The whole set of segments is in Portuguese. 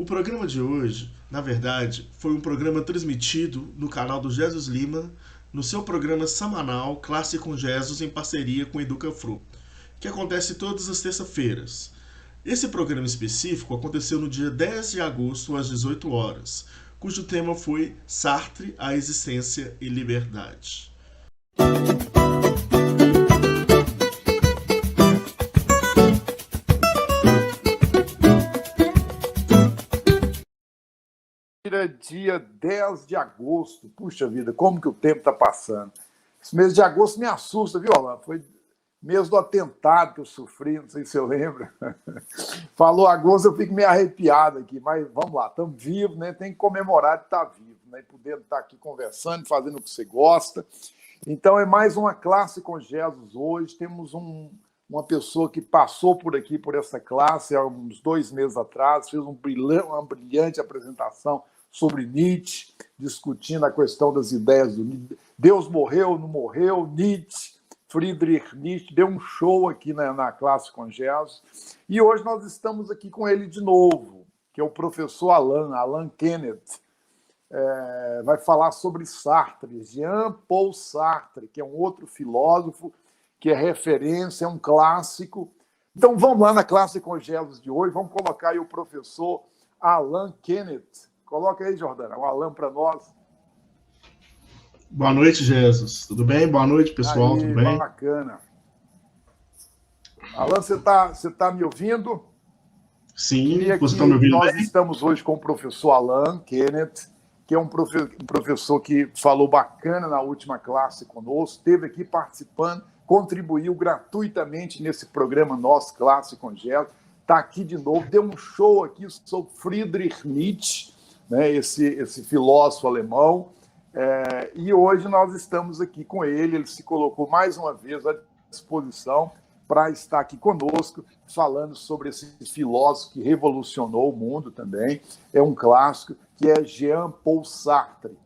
programa de hoje, na verdade, foi um programa transmitido no canal do Jesus Lima, no seu programa semanal Classe com Jesus em parceria com Educafru, que acontece todas as terças-feiras. Esse programa específico aconteceu no dia 10 de agosto às 18 horas, cujo tema foi Sartre, a existência e liberdade. Dia 10 de agosto. Puxa vida, como que o tempo está passando. Esse mês de agosto me assusta, viu, Alan? Foi mês do atentado que eu sofri, não sei se eu lembro. Falou agosto, eu fico meio arrepiado aqui, mas vamos lá, estamos vivos, né? Tem que comemorar de estar vivo, né? Podendo estar aqui conversando, fazendo o que você gosta. Então, é mais uma classe com Jesus hoje. Temos uma pessoa que passou por aqui, por essa classe, há uns 2 meses atrás, fez uma brilhante apresentação sobre Nietzsche, discutindo a questão das ideias do Deus morreu, não morreu, Nietzsche, Friedrich Nietzsche, deu um show aqui na classe com Jesus. E hoje nós estamos aqui com ele de novo, que é o professor Alan Kenneth. Vai falar sobre Sartre, Jean-Paul Sartre, que é um outro filósofo, que é referência, é um clássico. Então vamos lá na classe com Jesus de hoje, vamos colocar aí o professor Alan Kenneth. Coloca aí, Jordana, o Alan para nós. Boa noite, Jesus. Tudo bem? Boa noite, pessoal. Aí, tudo bem? Bacana. Alan, você tá me ouvindo? Sim, você está me ouvindo nós bem? estamos hoje com o professor Alan Kenneth, que é um professor que falou bacana na última classe conosco, esteve aqui participando, contribuiu gratuitamente nesse programa nosso, Classe com Jesus. Está aqui de novo, deu um show aqui sobre Friedrich Nietzsche, né, esse filósofo alemão, e hoje nós estamos aqui com ele se colocou mais uma vez à disposição para estar aqui conosco, falando sobre esse filósofo que revolucionou o mundo também, é um clássico, que é Jean-Paul Sartre.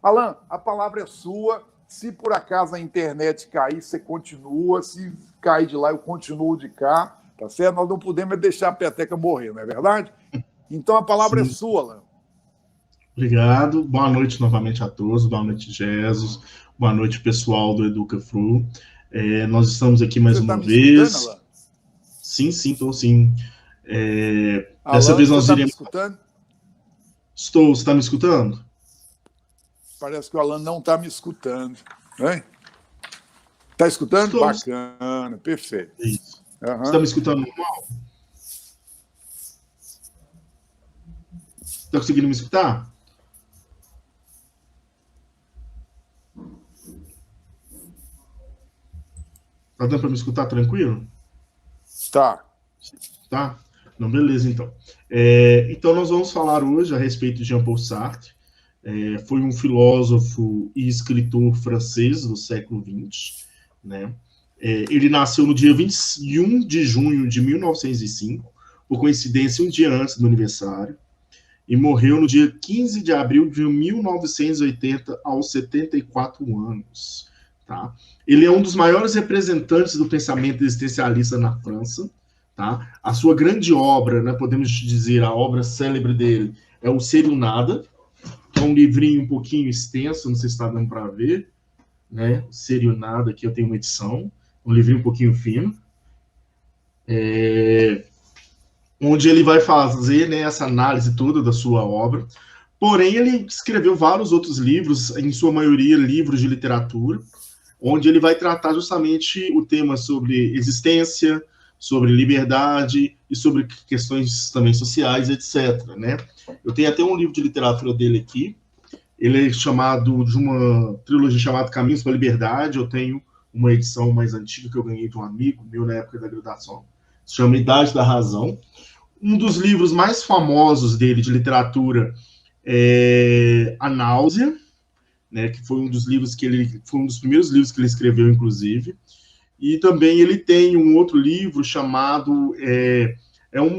Alan, a palavra é sua, se por acaso a internet cair, você continua, se cair de lá, eu continuo de cá, tá certo? Nós não podemos deixar a peteca morrer, não é verdade? Então a palavra é sua, Alan. Obrigado. Boa noite novamente a todos. Boa noite, Jesus. Boa noite, pessoal do Educafru. Nós estamos aqui mais uma vez. Você está me escutando, Alan? Sim, estou sim. Alan, dessa vez nós você iremos. Está me escutando? Estou. Você está me escutando? Parece que o Alan não está me escutando. Está escutando? Estou. Bacana, perfeito. Isso. Você está me escutando normal? Está conseguindo me escutar? Tá dando para me escutar tranquilo? Tá. Tá? Não, beleza, então. Então, nós vamos falar hoje a respeito de Jean-Paul Sartre. Foi um filósofo e escritor francês do século XX, né? Ele nasceu no dia 21 de junho de 1905, por coincidência, um dia antes do meu aniversário, e morreu no dia 15 de abril de 1980, aos 74 anos. Tá? Ele é um dos maiores representantes do pensamento existencialista na França. Tá? A sua grande obra, né, podemos dizer, a obra célebre dele, é o Ser e o Nada, que é um livrinho um pouquinho extenso, não sei se está dando para ver, né? O Ser e o Nada, aqui eu tenho uma edição, um livrinho um pouquinho fino, onde ele vai fazer, né, essa análise toda da sua obra. Porém, ele escreveu vários outros livros, em sua maioria livros de literatura, onde ele vai tratar justamente o tema sobre existência, sobre liberdade e sobre questões também sociais, etc. Né? Eu tenho até um livro de literatura dele aqui, ele é chamado de uma trilogia chamada Caminhos para a Liberdade. Eu tenho uma edição mais antiga que eu ganhei de um amigo meu na época da graduação, se chama Idade da Razão. Um dos livros mais famosos dele de literatura é A Náusea, né, que foi um dos livros foi um dos primeiros livros que ele escreveu, inclusive. E também ele tem um outro livro chamado,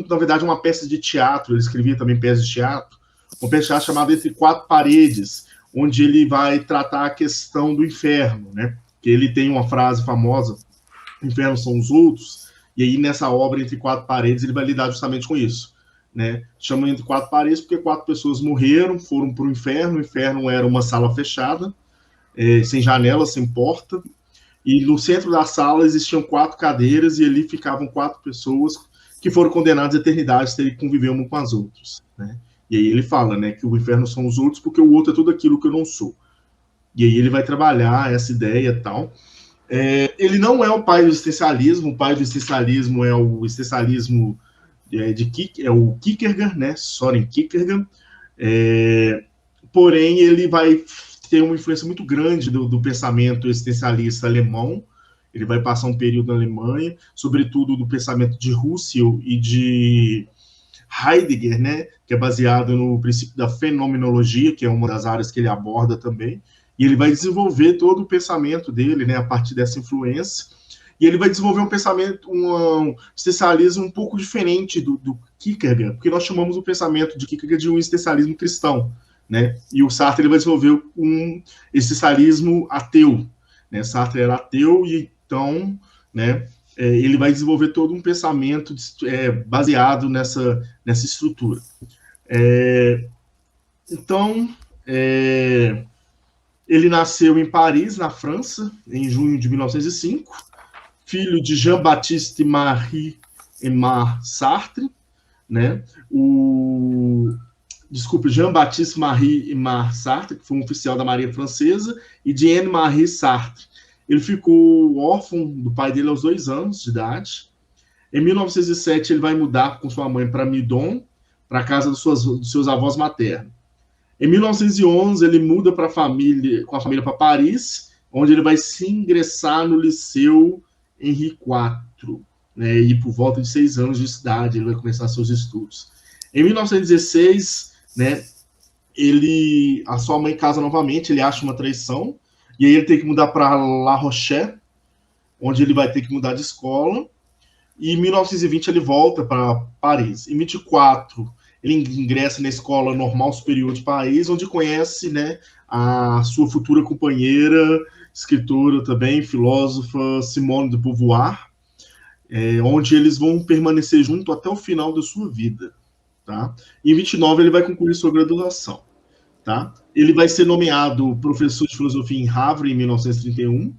na verdade, uma peça de teatro, ele escrevia também peças de teatro, uma peça de teatro chamada Entre Quatro Paredes, onde ele vai tratar a questão do inferno, né, que ele tem uma frase famosa, o inferno são os outros, e aí nessa obra Entre Quatro Paredes ele vai lidar justamente com isso. né? Chama Entre Quatro Paredes porque 4 pessoas morreram, foram para o inferno era uma sala fechada, sem janela, sem porta, e no centro da sala existiam 4 cadeiras e ali ficavam 4 pessoas que foram condenadas à eternidade, terem que conviver uma com as outras, né? E aí ele fala, né, que o inferno são os outros porque o outro é tudo aquilo que eu não sou. E aí ele vai trabalhar essa ideia e tal. Ele não é o pai do existencialismo, o pai do existencialismo é o existencialismo é o Kierkegaard, né, Soren Kierkegaard, porém ele vai ter uma influência muito grande do pensamento existencialista alemão. Ele vai passar um período na Alemanha, sobretudo do pensamento de Husserl e de Heidegger, né, que é baseado no princípio da fenomenologia, que é uma das áreas que ele aborda também, e ele vai desenvolver todo o pensamento dele, né, a partir dessa influência, e ele vai desenvolver um pensamento, um existencialismo um pouco diferente do Kierkegaard, porque nós chamamos o pensamento de Kierkegaard de um existencialismo cristão, né, e o Sartre ele vai desenvolver um existencialismo ateu, né, Sartre era ateu, e então, né, ele vai desenvolver todo um pensamento baseado nessa estrutura. Então, ele nasceu em Paris, na França, em junho de 1905, filho de Jean-Baptiste Marie Aimé Sartre, né? Jean-Baptiste Marie Aimé Sartre, que foi um oficial da Marinha Francesa, e de Anne-Marie Sartre. Ele ficou órfão do pai dele aos 2 anos de idade. Em 1907, ele vai mudar com sua mãe para Meudon, para a casa dos seus avós maternos. Em 1911, ele muda com a família para Paris, onde ele vai se ingressar no Liceu Henri IV, né, e por volta de 6 anos de idade ele vai começar seus estudos. Em 1916, né, a sua mãe casa novamente, ele acha uma traição, e aí ele tem que mudar para La Rochelle, onde ele vai ter que mudar de escola, e em 1920 ele volta para Paris. Em 24, ele ingressa na Escola Normal Superior de Paris, onde conhece, né, a sua futura companheira, escritora também, filósofa, Simone de Beauvoir, onde eles vão permanecer juntos até o final da sua vida. Tá? Em 29 ele vai concluir sua graduação. Tá? Ele vai ser nomeado professor de filosofia em Havre em 1931,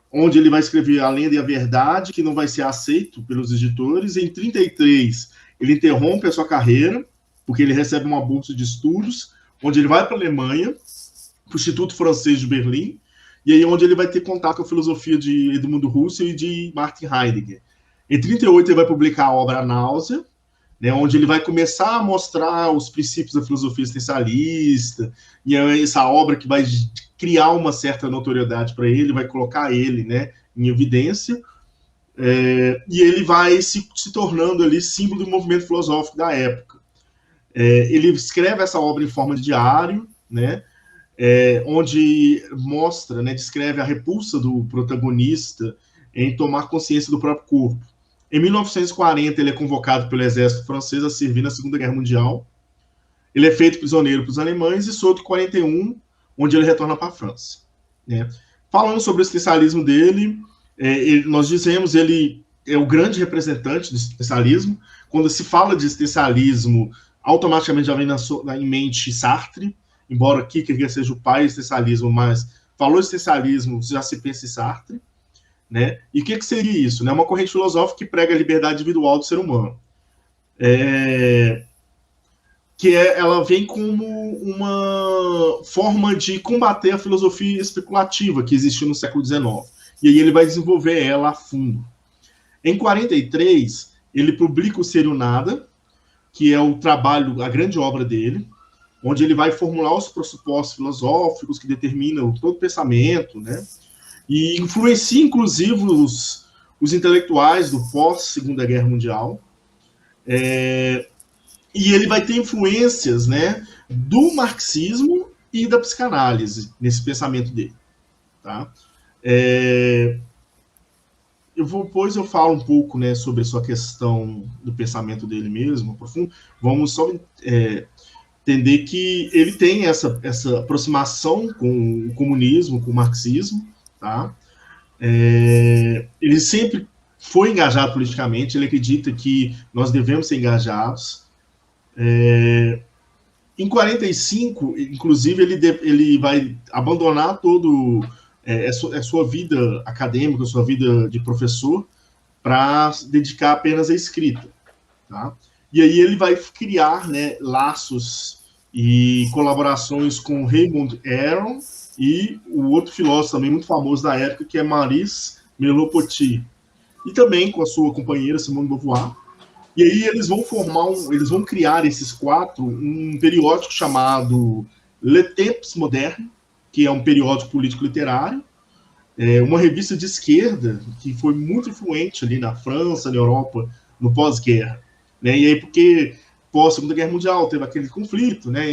onde ele vai escrever A Lenda e a Verdade, que não vai ser aceito pelos editores. Em 33 ele interrompe a sua carreira, porque ele recebe uma bolsa de estudos, onde ele vai para a Alemanha, para o Instituto Francês de Berlim, e aí onde ele vai ter contato com a filosofia de Edmund Husserl e de Martin Heidegger. Em 38 ele vai publicar a obra A Náusea, né, onde ele vai começar a mostrar os princípios da filosofia existencialista, e é essa obra que vai criar uma certa notoriedade para ele, vai colocar ele, né, em evidência, e ele vai se tornando ali símbolo do movimento filosófico da época. Ele escreve essa obra em forma de diário, né, onde mostra, né, descreve a repulsa do protagonista em tomar consciência do próprio corpo. Em 1940, ele é convocado pelo exército francês a servir na Segunda Guerra Mundial. Ele é feito prisioneiro pelos alemães e solto em 41, onde ele retorna para a França. Né? Falando sobre o existencialismo dele, nós dizemos ele é o grande representante do existencialismo. Quando se fala de existencialismo, automaticamente já vem em mente Sartre, embora Kierkegaard seja o pai do existencialismo, mas falou existencialismo, já se pensa em Sartre. Né? E o que seria isso? Né? Uma corrente filosófica que prega a liberdade individual do ser humano. Ela vem como uma forma de combater a filosofia especulativa que existiu no século XIX. E aí ele vai desenvolver ela a fundo. Em 43, ele publica o Ser e o Nada, que é o trabalho, a grande obra dele, onde ele vai formular os pressupostos filosóficos que determinam todo o pensamento, né? E influencia, inclusive, os intelectuais do pós-Segunda Guerra Mundial. E ele vai ter influências, né, do marxismo e da psicanálise nesse pensamento dele. Tá? Depois eu falo um pouco, né, sobre a sua questão do pensamento dele mesmo, profundo. Vamos só entender que ele tem essa aproximação com o comunismo, com o marxismo. Tá? Ele sempre foi engajado politicamente, ele acredita que nós devemos ser engajados, Em 45, inclusive, ele vai abandonar todo sua vida acadêmica, sua vida de professor, para se dedicar apenas à escrita. Tá? E aí ele vai criar, né, laços e colaborações com Raymond Aron e o outro filósofo também muito famoso da época, que é Maurice Merleau-Ponty. E também com a sua companheira Simone de Beauvoir. E aí eles vão criar esses quatro um periódico chamado Le Temps Moderne, que é um periódico político-literário, uma revista de esquerda que foi muito influente ali na França, na Europa, no pós-guerra. Né? E aí porque pós-Segunda Guerra Mundial teve aquele conflito, né,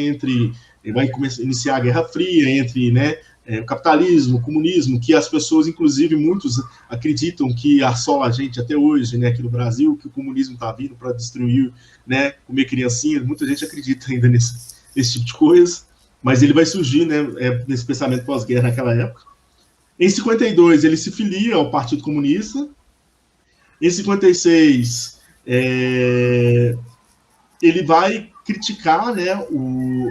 vai iniciar a Guerra Fria entre, né, o capitalismo, o comunismo, que as pessoas, inclusive muitos acreditam que assola a gente até hoje, né, aqui no Brasil, que o comunismo está vindo para destruir, né, comer criancinha, muita gente acredita ainda nesse tipo de coisa, mas ele vai surgir, né, nesse pensamento pós-guerra naquela época. Em 52 ele se filia ao Partido Comunista. Em 56 ele vai criticar, né,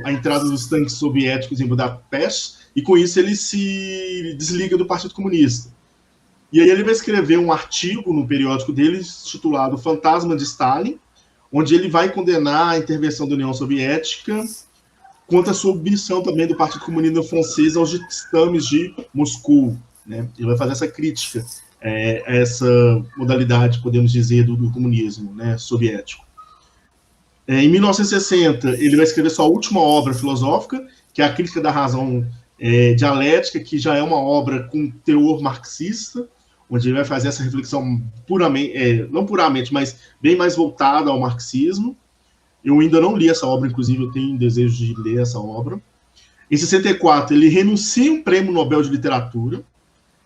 a entrada dos tanques soviéticos em Budapeste, e com isso ele se desliga do Partido Comunista. E aí ele vai escrever um artigo no periódico dele, titulado Fantasma de Stalin, onde ele vai condenar a intervenção da União Soviética contra a submissão também do Partido Comunista francês aos ditames de Moscou. Né? Ele vai fazer essa crítica a essa modalidade, podemos dizer, do comunismo, né, soviético. Em 1960, ele vai escrever sua última obra filosófica, que é a Crítica da Razão Dialética, que já é uma obra com teor marxista, onde ele vai fazer essa reflexão puramente, não puramente, mas bem mais voltada ao marxismo. Eu ainda não li essa obra, inclusive eu tenho desejo de ler essa obra. Em 64, ele renuncia um prêmio Nobel de Literatura,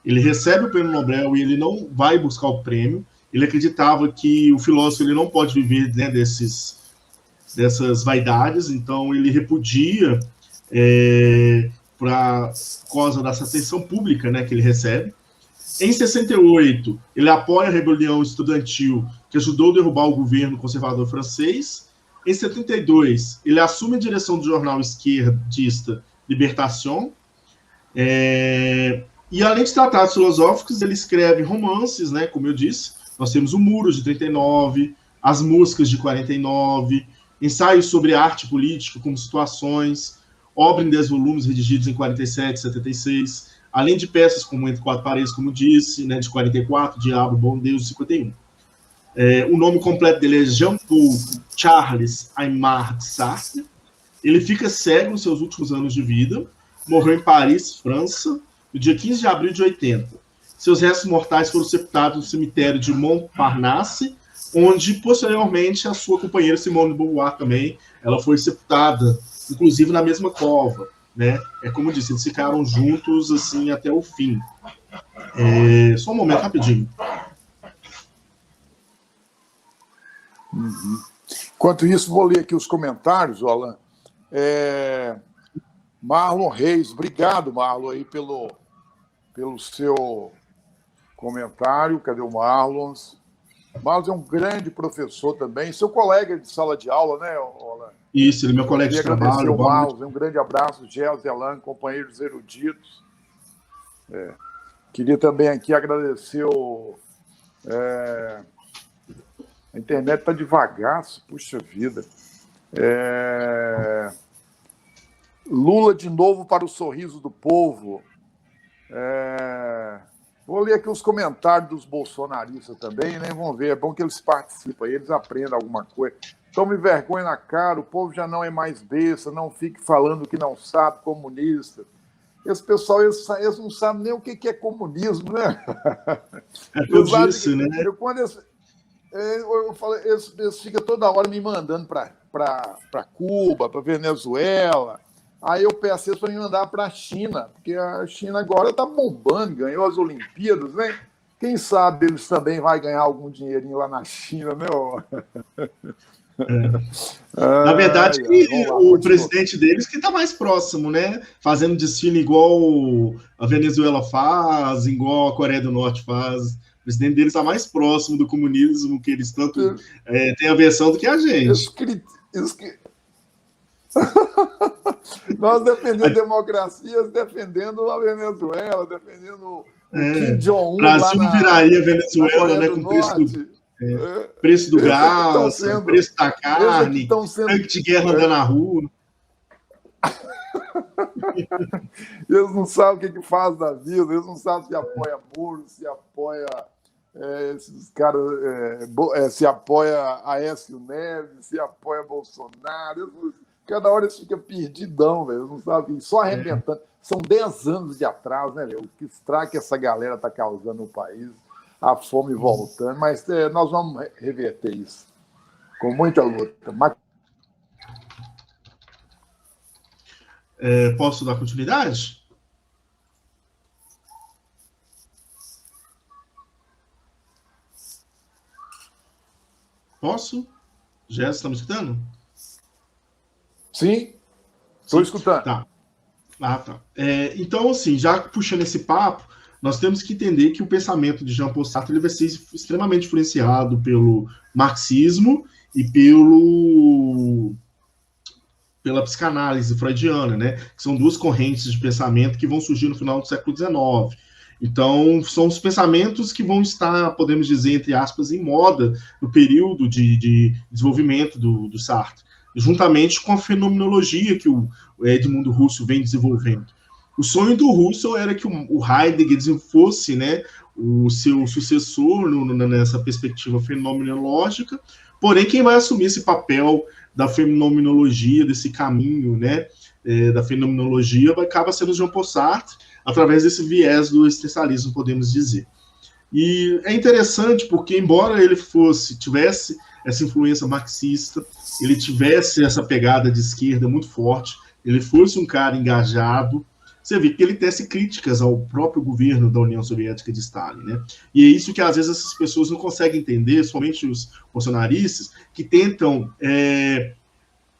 ele recebe o prêmio Nobel e ele não vai buscar o prêmio. Ele acreditava que o filósofo ele não pode viver, né, dessas vaidades, então ele repudia por causa dessa atenção pública, né, que ele recebe. Em 68, ele apoia a rebelião estudantil que ajudou a derrubar o governo conservador francês. Em 72, ele assume a direção do jornal esquerdista Libertation. E além de tratados filosóficos, ele escreve romances, né, como eu disse. Nós temos o Muro, de 39, As Moscas, de 49, ensaios sobre arte política como situações, obra em 10 volumes redigidos em 47 e 76, além de peças como Entre Quatro Paredes, como disse, né, de 44, Diabo, Bom Deus, de 51. O nome completo dele é Jean-Paul Charles Aymar de Sartre. Ele fica cego nos seus últimos anos de vida, morreu em Paris, França, no dia 15 de abril de 80. Seus restos mortais foram sepultados no cemitério de Montparnasse, onde, posteriormente, a sua companheira Simone de Beauvoir também, ela foi sepultada, inclusive na mesma cova. Né? Como eu disse, eles ficaram juntos assim até o fim. Só um momento, rapidinho. Uhum. Enquanto isso, vou ler aqui os comentários, Alan. Marlon Reis, obrigado, Marlon, aí pelo seu comentário. Cadê o Marlon? Marlon é um grande professor também, seu colega de sala de aula, né, Alan? Isso, ele é meu colega de trabalho. O Marlon, um grande abraço, Gels e Alan, companheiros eruditos. Queria também aqui agradecer a internet está devagar, puxa vida. Lula de novo para o sorriso do povo. Vou ler aqui os comentários dos bolsonaristas também, né? Vamos ver, é bom que eles participam, eles aprendem alguma coisa. Tome vergonha na cara, o povo já não é mais besta, não fique falando que não sabe, comunista. Esse pessoal, eles não sabem nem o que é comunismo, né? Tudo isso, né? Eu falo, eles ficam toda hora me mandando para Cuba, para Venezuela. Aí eu peço eles para me mandar para a China, porque a China agora está bombando, ganhou as Olimpíadas, né? Quem sabe eles também vão ganhar algum dinheirinho lá na China, né? Na verdade, o presidente deles que está mais próximo, né? Fazendo desfile igual a Venezuela faz, igual a Coreia do Norte faz. O presidente deles está mais próximo do comunismo, que eles tanto têm aversão do que a gente. Isso que... Nós defendendo democracias, defendendo a Venezuela, defendendo o Kim Jong-un. Brasil lá viraria Venezuela, né, com preço do gás, preço da carne, tanque de guerra andando na rua. Eles não sabem o que faz da vida, eles não sabem se apoia Moro, se apoia esses caras, se apoia Aécio Neves, se apoia Bolsonaro. Cada hora eles ficam perdidão, velho. Eles não sabem, só arrebentando. São 10 anos de atraso, né, velho? O que estrago que essa galera está causando no país, a fome voltando, mas nós vamos reverter isso com muita luta. Posso dar continuidade? Posso? Jéssica, está me escutando? Sim, estou escutando. Tá. Tá. Então, assim, já puxando esse papo, nós temos que entender que o pensamento de Jean-Paul Sartre ele vai ser extremamente influenciado pelo marxismo e pela psicanálise freudiana, né? Que são duas correntes de pensamento que vão surgir no final do século XIX. Então, são os pensamentos que vão estar, podemos dizer, entre aspas, em moda no período de desenvolvimento do Sartre, juntamente com a fenomenologia que o Edmundo Husserl vem desenvolvendo. O sonho do Husserl era que o Heidegger fosse, né, o seu sucessor nessa perspectiva fenomenológica, porém quem vai assumir esse papel da fenomenologia, desse caminho, né, da fenomenologia, acaba sendo Jean-Paul Sartre, através desse viés do existencialismo, podemos dizer. E é interessante porque, embora ele tivesse essa influência marxista, ele tivesse essa pegada de esquerda muito forte, ele fosse um cara engajado, você vê que ele tece críticas ao próprio governo da União Soviética de Stalin, né? E é isso que às vezes essas pessoas não conseguem entender, somente os bolsonaristas, que tentam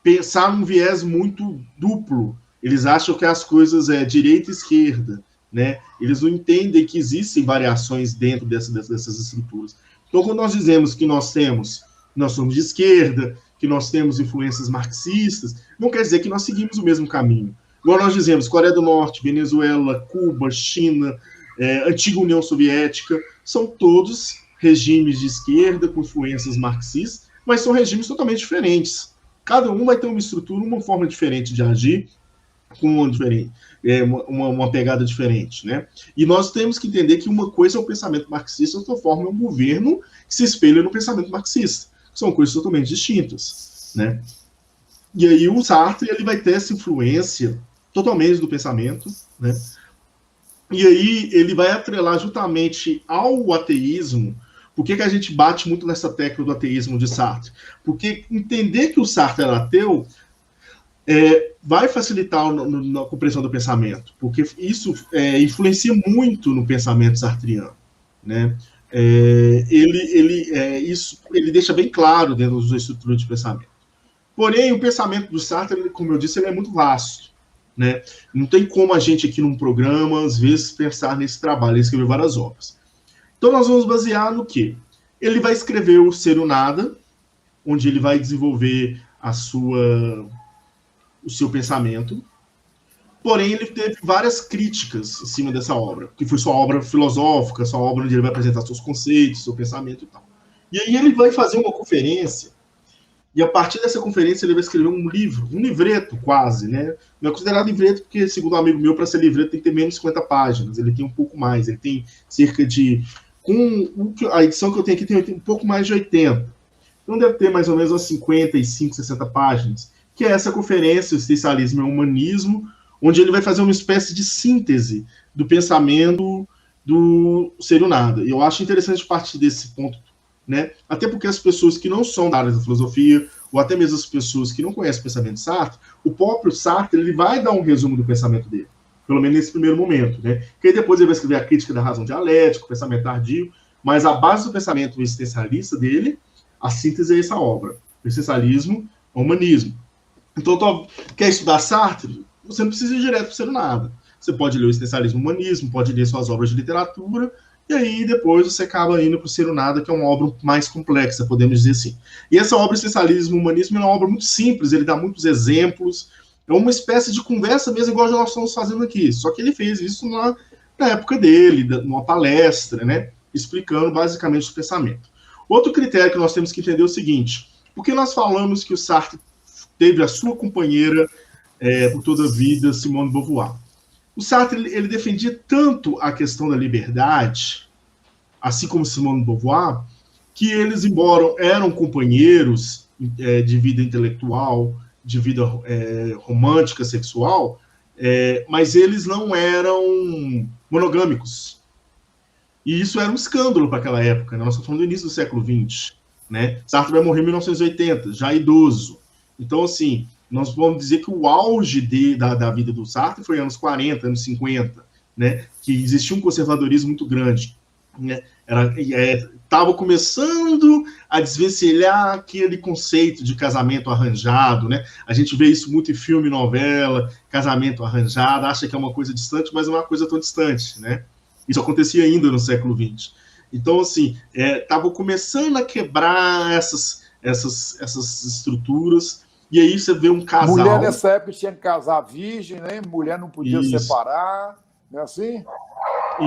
pensar num viés muito duplo. Eles acham que as coisas é direita e esquerda, né? Eles não entendem que existem variações dentro dessas estruturas. Então, quando nós dizemos que nós somos de esquerda, que nós temos influências marxistas, não quer dizer que nós seguimos o mesmo caminho. Igual nós dizemos, Coreia do Norte, Venezuela, Cuba, China, antiga União Soviética, são todos regimes de esquerda com influências marxistas, mas são regimes totalmente diferentes. Cada um vai ter uma estrutura, uma forma diferente de agir, com uma pegada diferente, né? E nós temos que entender que uma coisa é o pensamento marxista, outra forma é um governo que se espelha no pensamento marxista. São coisas totalmente distintas, né? E aí o Sartre ele vai ter essa influência totalmente do pensamento, né? E aí ele vai atrelar juntamente ao ateísmo. Por que a gente bate muito nessa tecla do ateísmo de Sartre? Porque entender que o Sartre era ateu vai facilitar na compreensão do pensamento, porque isso influencia muito no pensamento sartriano, né? Ele deixa bem claro dentro da estrutura de pensamento. Porém, o pensamento do Sartre, como eu disse, ele é muito vasto, né? Não tem como a gente aqui num programa, às vezes, pensar nesse trabalho. Ele escreveu várias obras. Então, nós vamos basear no quê? Ele vai escrever o Ser o Nada, onde ele vai desenvolver o seu pensamento. Porém, ele teve várias críticas em cima dessa obra, que foi sua obra filosófica, sua obra onde ele vai apresentar seus conceitos, seu pensamento e tal. E aí ele vai fazer uma conferência, e a partir dessa conferência ele vai escrever um livro, um livreto quase, né? Não é considerado livreto porque, segundo um amigo meu, para ser livreto tem que ter menos de 50 páginas, ele tem um pouco mais, ele tem cerca de... a edição que eu tenho aqui tem um pouco mais de 80. Então deve ter mais ou menos umas 55, 60 páginas, que é essa conferência, o Existencialismo e o Humanismo, onde ele vai fazer uma espécie de síntese do pensamento do Ser o Nada. E eu acho interessante partir desse ponto, né? Até porque as pessoas que não são da área da filosofia, ou até mesmo as pessoas que não conhecem o pensamento de Sartre, o próprio Sartre ele vai dar um resumo do pensamento dele, pelo menos nesse primeiro momento, né? Que aí depois ele vai escrever a crítica da razão dialética, o pensamento tardio, mas a base do pensamento existencialista dele, a síntese é essa obra, o Existencialismo, o Humanismo. Então, quer estudar Sartre? Você não precisa ir direto para o Ser o Nada. Você pode ler o Existencialismo e o Humanismo, pode ler suas obras de literatura e aí depois você acaba indo para o Ser o Nada, que é uma obra mais complexa, podemos dizer assim. E essa obra, Essencialismo e Humanismo, é uma obra muito simples, ele dá muitos exemplos, é uma espécie de conversa mesmo, igual nós estamos fazendo aqui, só que ele fez isso na época dele, numa palestra, né, explicando basicamente o pensamento. Outro critério que nós temos que entender é o seguinte, por que nós falamos que o Sartre teve a sua companheira por toda a vida, Simone de Beauvoir? O Sartre ele defendia tanto a questão da liberdade, assim como Simone de Beauvoir, que eles, embora eram companheiros de vida intelectual, de vida romântica, sexual, mas eles não eram monogâmicos. E isso era um escândalo para aquela época, né? Nós estamos falando do início do século XX. Né? Sartre vai morrer em 1980, já idoso. Então, assim, nós vamos dizer que o auge da vida do Sartre foi anos 40, anos 50, né? Que existia um conservadorismo muito grande. Né? Estava começando a desvencilhar aquele conceito de casamento arranjado, né? A gente vê isso muito em filme, novela, casamento arranjado, acha que é uma coisa distante, mas não é uma coisa tão distante, né? Isso acontecia ainda no século XX. Então, assim, estava começando a quebrar essas estruturas, e aí você vê um casal... Mulher nessa época tinha que casar virgem, né? Mulher não podia separar, não é assim?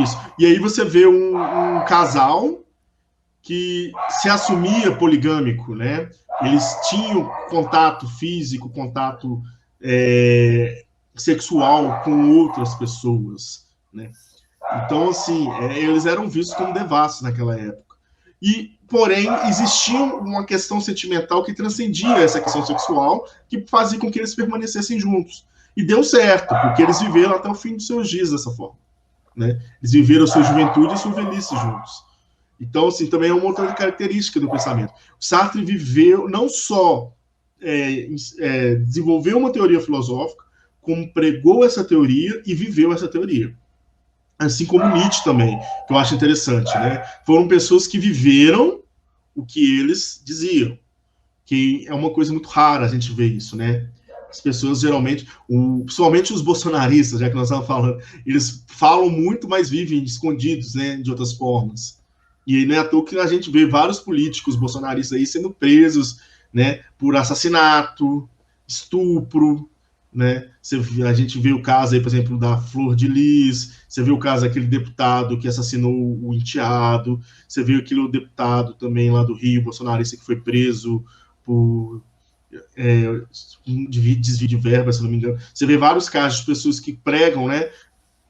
Isso. E aí você vê um casal que se assumia poligâmico, né? Eles tinham contato físico, contato sexual com outras pessoas, né? Então, assim, eles eram vistos como devassos naquela época. E, porém, existia uma questão sentimental que transcendia essa questão sexual, que fazia com que eles permanecessem juntos. E deu certo, porque eles viveram até o fim dos seus dias dessa forma. Né? Eles viveram a sua juventude e a sua velhice juntos. Então, assim, também é uma outra característica do pensamento. O Sartre viveu, não só desenvolveu uma teoria filosófica, como pregou essa teoria e viveu essa teoria. Assim como Nietzsche também, que eu acho interessante, né? Foram pessoas que viveram o que eles diziam, que é uma coisa muito rara a gente ver isso, né? As pessoas geralmente, principalmente os bolsonaristas, já que nós estamos falando, eles falam muito, mas vivem escondidos, né? De outras formas. E aí não é à toa que a gente vê vários políticos bolsonaristas aí sendo presos, né? Por assassinato, estupro, né? A gente vê o caso aí, por exemplo, da Flor de Lis, você vê o caso daquele deputado que assassinou o enteado, você vê aquele deputado também lá do Rio, bolsonarista, que foi preso por desvio de verba, se não me engano. Você vê vários casos de pessoas que pregam, né?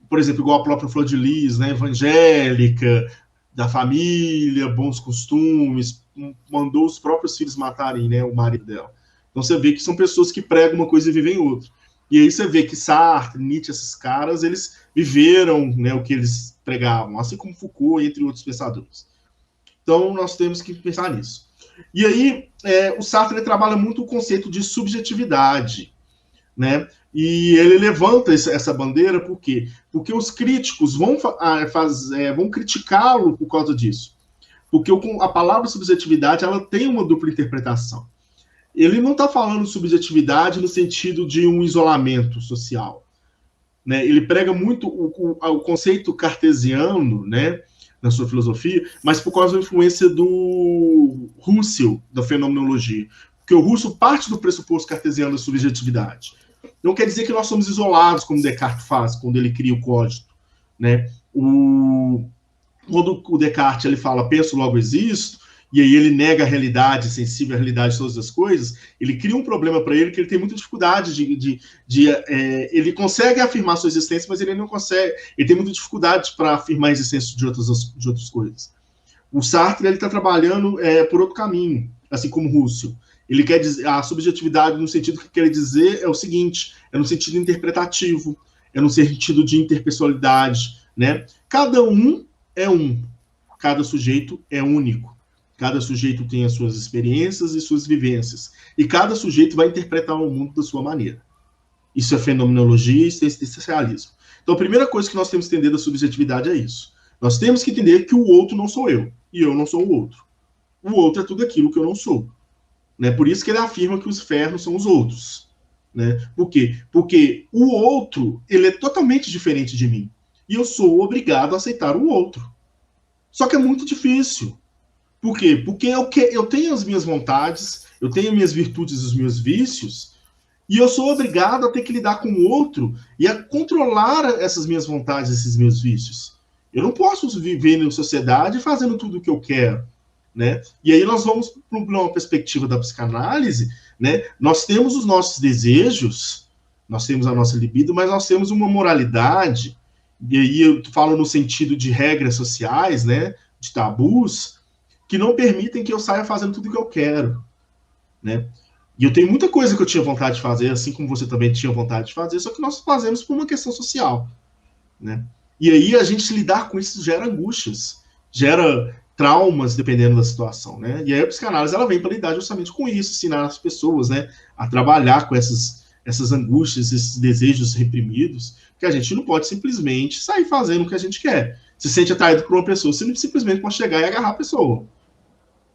Por exemplo, igual a própria Flor de Lis, né? Evangélica, da família, bons costumes, mandou os próprios filhos matarem, né, o marido dela. Então você vê que são pessoas que pregam uma coisa e vivem outra. E aí você vê que Sartre, Nietzsche, esses caras, eles viveram, né, o que eles pregavam, assim como Foucault, entre outros pensadores. Então nós temos que pensar nisso. E aí o Sartre trabalha muito o conceito de subjetividade, né? E ele levanta essa bandeira por quê? Porque os críticos vão criticá-lo por causa disso. Porque a palavra subjetividade ela tem uma dupla interpretação. Ele não está falando subjetividade no sentido de um isolamento social. Né? Ele prega muito o conceito cartesiano, né, na sua filosofia, mas por causa da influência do Husserl, da fenomenologia. Porque o Husserl parte do pressuposto cartesiano da subjetividade. Não quer dizer que nós somos isolados, como Descartes faz, quando ele cria o código. Né? Quando o Descartes ele fala penso, logo existo, e aí ele nega a realidade, sensível à realidade de todas as coisas, ele cria um problema para ele que ele tem muita dificuldade ele consegue afirmar sua existência, mas ele não consegue, ele tem muita dificuldade para afirmar a existência de outras coisas. O Sartre ele está trabalhando por outro caminho, assim como Husserl. Ele quer dizer, a subjetividade no sentido que quer dizer é o seguinte, é no sentido interpretativo, é no sentido de interpessoalidade, né? Cada um é um, cada sujeito é único. Cada sujeito tem as suas experiências e suas vivências. E cada sujeito vai interpretar o mundo da sua maneira. Isso é fenomenologia e existencialismo. Então, a primeira coisa que nós temos que entender da subjetividade é isso. Nós temos que entender que o outro não sou eu. E eu não sou o outro. O outro é tudo aquilo que eu não sou. Né? Por isso que ele afirma que os infernos são os outros. Né? Por quê? Porque o outro ele é totalmente diferente de mim. E eu sou obrigado a aceitar o outro. Só que é muito difícil. Por quê? Porque eu tenho as minhas vontades, eu tenho minhas virtudes e os meus vícios, e eu sou obrigado a ter que lidar com o outro e a controlar essas minhas vontades, esses meus vícios. Eu não posso viver na sociedade fazendo tudo o que eu quero, né? E aí nós vamos para uma perspectiva da psicanálise, né? Nós temos os nossos desejos, nós temos a nossa libido, mas nós temos uma moralidade, e aí eu falo no sentido de regras sociais, né? De tabus, que não permitem que eu saia fazendo tudo o que eu quero, né? E eu tenho muita coisa que eu tinha vontade de fazer, assim como você também tinha vontade de fazer, só que nós fazemos por uma questão social, né? E aí a gente lidar com isso gera angústias, gera traumas, dependendo da situação, né? E aí a psicanálise, ela vem para lidar justamente com isso, ensinar as pessoas, né, a trabalhar com essas angústias, esses desejos reprimidos, que a gente não pode simplesmente sair fazendo o que a gente quer. Se sente atraído por uma pessoa, você não simplesmente pode chegar e agarrar a pessoa,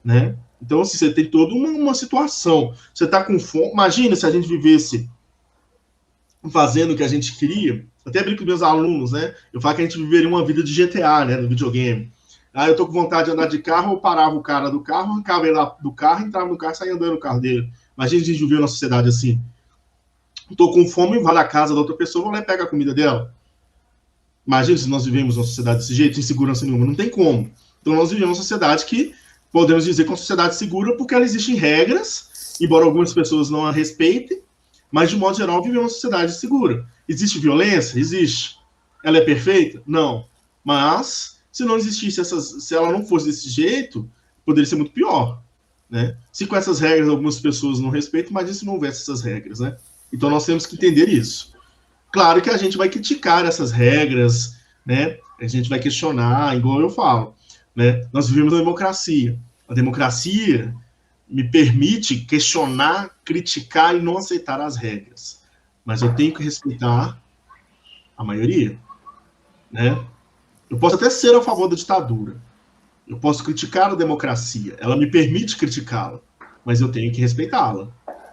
né? Então, assim, você tem toda uma situação. Você está com fome. Imagina se a gente vivesse fazendo o que a gente queria. Até brinco com meus alunos, né? Eu falo que a gente viveria uma vida de GTA, né? No videogame. Ah, eu tô com vontade de andar de carro, eu parava o cara do carro, arrancava ele lá do carro, entrava no carro e saía andando no carro dele. Imagina a gente viver numa sociedade assim. Tô com fome, vai na casa da outra pessoa, vou lá e pega a comida dela. Imagina se nós vivemos uma sociedade desse jeito, sem segurança nenhuma. Não tem como. Então nós vivemos uma sociedade que podemos dizer que é uma sociedade segura porque ela existe em regras, embora algumas pessoas não a respeitem, mas de modo geral vivemos uma sociedade segura. Existe violência? Existe. Ela é perfeita? Não. Mas se não existisse se ela não fosse desse jeito, poderia ser muito pior, né? Se com essas regras algumas pessoas não respeitam, mas se não houvesse essas regras, né? Então nós temos que entender isso. Claro que a gente vai criticar essas regras, né? A gente vai questionar, igual eu falo, né? Nós vivemos na democracia. A democracia me permite questionar, criticar e não aceitar as regras. Mas eu tenho que respeitar a maioria, né? Eu posso até ser a favor da ditadura. Eu posso criticar a democracia. Ela me permite criticá-la, mas eu tenho que respeitá-la.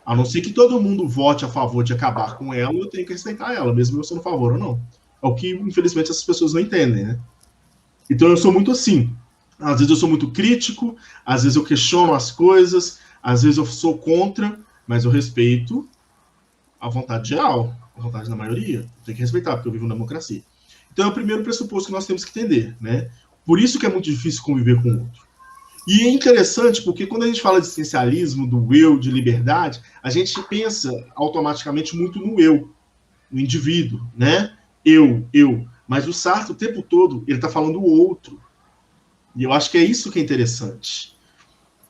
A não ser que todo mundo vote a favor de acabar com ela, eu tenho que respeitar ela, mesmo eu sendo a favor ou não. É o que, infelizmente, essas pessoas não entendem, né? Então eu sou muito assim. Às vezes eu sou muito crítico, às vezes eu questiono as coisas, às vezes eu sou contra, mas eu respeito a vontade geral, a vontade da maioria. Eu tenho que respeitar, porque eu vivo na democracia. Então é o primeiro pressuposto que nós temos que entender, né? Por isso que é muito difícil conviver com o outro. E é interessante porque quando a gente fala de essencialismo, do eu, de liberdade, a gente pensa automaticamente muito no eu, no indivíduo, né? Eu. Mas o Sartre, o tempo todo, ele está falando o outro. E eu acho que é isso que é interessante.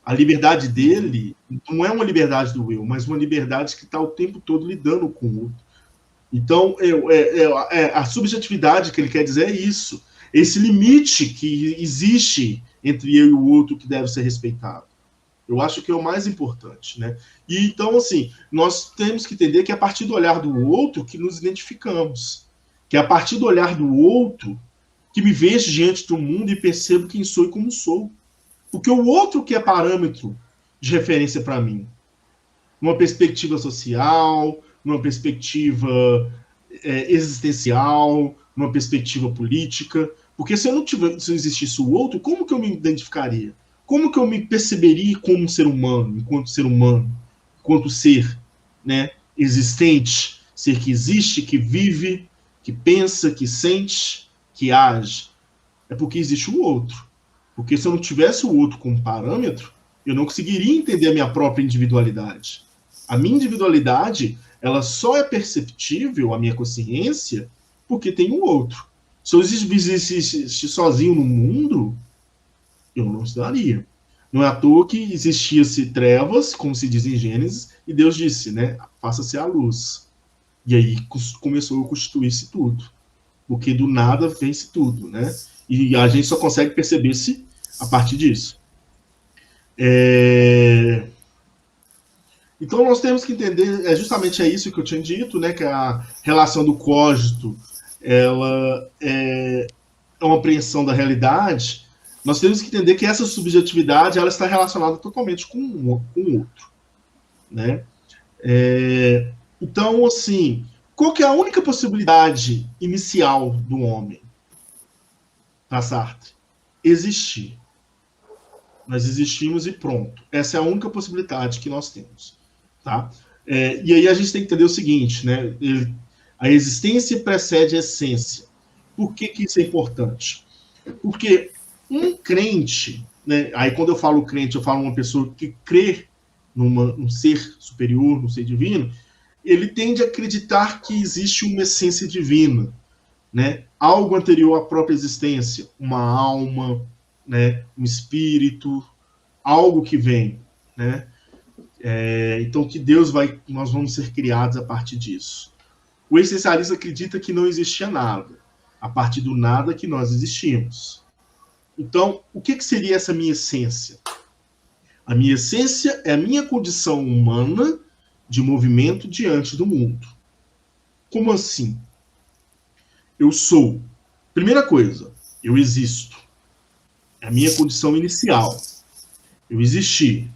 A liberdade dele não é uma liberdade do eu, mas uma liberdade que está o tempo todo lidando com o outro. Então, a subjetividade que ele quer dizer é isso. Esse limite que existe entre eu e o outro que deve ser respeitado. Eu acho que é o mais importante, né? E então, assim, nós temos que entender que é a partir do olhar do outro que nos identificamos. Que é a partir do olhar do outro que me vejo diante do mundo e percebo quem sou e como sou. Porque o outro que é parâmetro de referência para mim. Numa perspectiva social, numa perspectiva existencial, numa perspectiva política. Porque se não existisse o outro, como que eu me identificaria? Como que eu me perceberia como um ser humano, enquanto ser, né, existente, ser que existe, que vive, que pensa, que sente, que age? É porque existe o outro. Porque se eu não tivesse o outro como parâmetro, eu não conseguiria entender a minha própria individualidade. A minha individualidade, ela só é perceptível, a minha consciência, porque tem o outro. Se eu existisse sozinho no mundo, eu não estaria. Não é à toa que existia-se trevas, como se diz em Gênesis, e Deus disse, né, faça-se a luz. E aí começou a constituir-se tudo. Porque do nada vem-se tudo, né? E a gente só consegue perceber-se a partir disso. Então nós temos que entender, justamente é isso que eu tinha dito, né, que a relação do cógito, ela é uma apreensão da realidade. Nós temos que entender que essa subjetividade ela está relacionada totalmente com o outro, né? Então, assim, qual que é a única possibilidade inicial do homem? Para Sartre. existir. Nós existimos e pronto. Essa é a única possibilidade que nós temos. Tá? E aí a gente tem que entender o seguinte, né? A existência precede a essência. Por que isso é importante? Porque um crente, né? Aí quando eu falo crente, eu falo uma pessoa que crê num ser superior, num ser divino, ele tende a acreditar que existe uma essência divina, né? Algo anterior à própria existência, uma alma, né? Um espírito, algo que vem, né? Então que nós vamos ser criados a partir disso. O existencialista acredita que não existia nada, a partir do nada que nós existimos. Então, o que seria essa minha essência? A minha essência é a minha condição humana de movimento diante do mundo. Como assim? Eu sou. Primeira coisa, eu existo. É a minha condição inicial. Eu existi.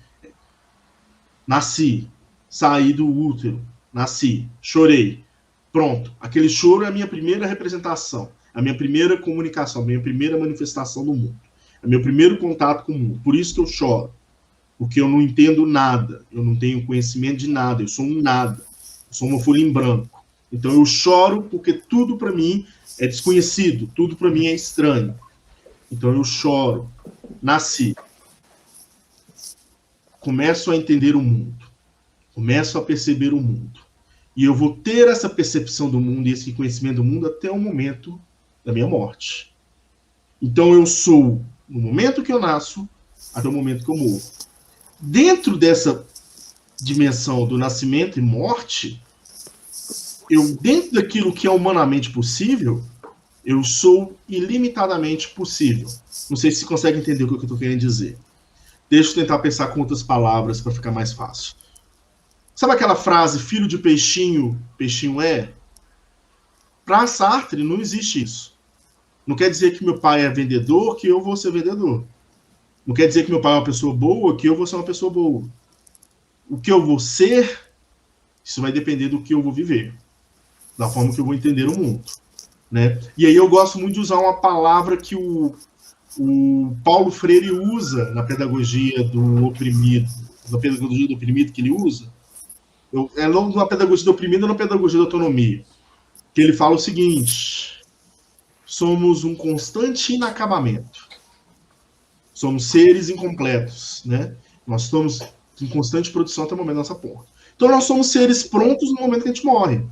Nasci. Saí do útero. Nasci. Chorei. Pronto. Aquele choro é a minha primeira representação. A minha primeira comunicação. A minha primeira manifestação do mundo. É o meu primeiro contato com o mundo. Por isso que eu choro. Porque eu não entendo nada. Eu não tenho conhecimento de nada. Eu sou um nada. Eu sou uma folha em branco. Então eu choro porque tudo para mim é desconhecido. Tudo para mim é estranho. Então eu choro. Nasci. Começo a entender o mundo. Começo a perceber o mundo. E eu vou ter essa percepção do mundo e esse conhecimento do mundo até o momento da minha morte. Então eu sou, no momento que eu nasço, até o momento que eu morro. Dentro dessa dimensão do nascimento e morte, dentro daquilo que é humanamente possível, eu sou ilimitadamente possível. Não sei se você consegue entender o que eu estou querendo dizer. Deixa eu tentar pensar com outras palavras para ficar mais fácil. Sabe aquela frase, filho de peixinho, peixinho é? Para Sartre, não existe isso. Não quer dizer que meu pai é vendedor, que eu vou ser vendedor. Não quer dizer que meu pai é uma pessoa boa, que eu vou ser uma pessoa boa. O que eu vou ser, isso vai depender do que eu vou viver. Da forma que eu vou entender o mundo. Né? E aí eu gosto muito de usar uma palavra que o Paulo Freire usa na pedagogia do oprimido. Na pedagogia do oprimido que ele usa. Não na pedagogia do oprimido, na pedagogia da autonomia. Que ele fala o seguinte: somos um constante inacabamento. Somos seres incompletos, né? Nós estamos em constante produção até o momento da nossa porta. Então nós somos seres prontos no momento que a gente morre.